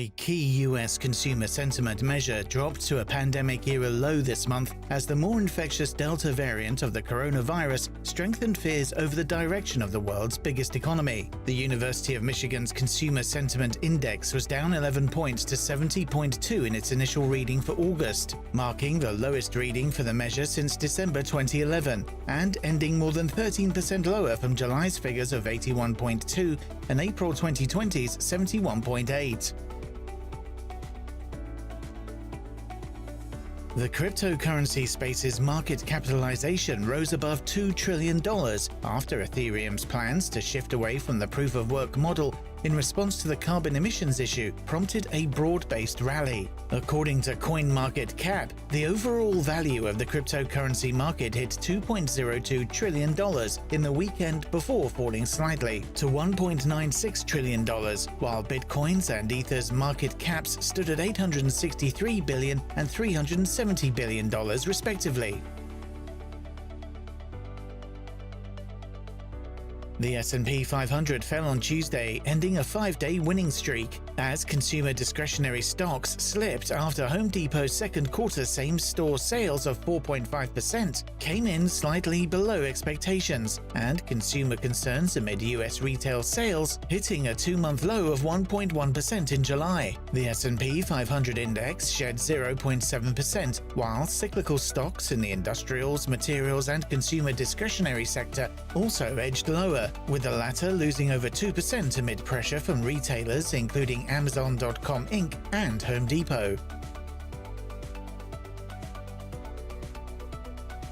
A key US consumer sentiment measure dropped to a pandemic-era low this month as the more infectious Delta variant of the coronavirus strengthened fears over the direction of the world's biggest economy. The University of Michigan's Consumer Sentiment Index was down 11 points to 70.2 in its initial reading for August, marking the lowest reading for the measure since December 2011, and ending more than 13% lower from July's figures of 81.2 and April 2020's 71.8. The cryptocurrency space's market capitalization rose above $2 trillion after Ethereum's plans to shift away from the proof-of-work model in response to the carbon emissions issue prompted a broad-based rally. According to CoinMarketCap, the overall value of the cryptocurrency market hit $2.02 trillion in the weekend before falling slightly to $1.96 trillion, while Bitcoin's and Ether's market caps stood at $863 billion and $370 billion respectively. The S&P 500 fell on Tuesday, ending a 5-day winning streak, as consumer discretionary stocks slipped after Home Depot's second quarter same-store sales of 4.5% came in slightly below expectations, and consumer concerns amid US retail sales hitting a 2-month low of 1.1% in July. The S&P 500 index shed 0.7%, while cyclical stocks in the industrials, materials, and consumer discretionary sector also edged lower, with the latter losing over 2% amid pressure from retailers including Amazon.com Inc. and Home Depot.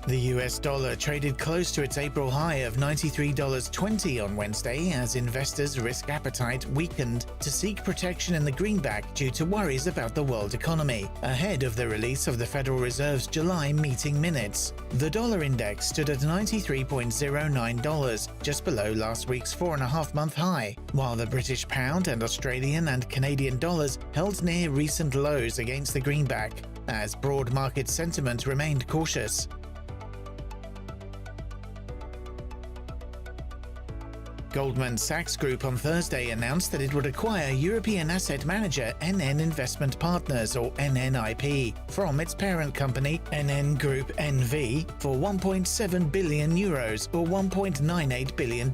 The US dollar traded close to its April high of $93.20 on Wednesday as investors' risk appetite weakened to seek protection in the greenback due to worries about the world economy, ahead of the release of the Federal Reserve's July meeting minutes. The dollar index stood at $93.09, just below last week's 4.5-month high, while the British pound and Australian and Canadian dollars held near recent lows against the greenback, as broad market sentiment remained cautious. Goldman Sachs Group on Thursday announced that it would acquire European asset manager NN Investment Partners, or NNIP, from its parent company NN Group NV for €1.7 billion or $1.98 billion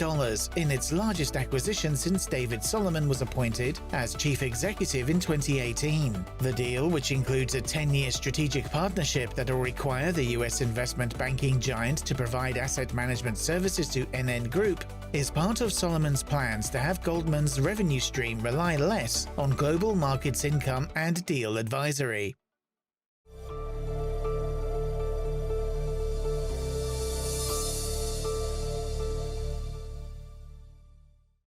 in its largest acquisition since David Solomon was appointed as chief executive in 2018. The deal, which includes a 10-year strategic partnership that will require the US investment banking giant to provide asset management services to NN Group, is part of Solomon's plans to have Goldman's revenue stream rely less on global markets income and deal advisory.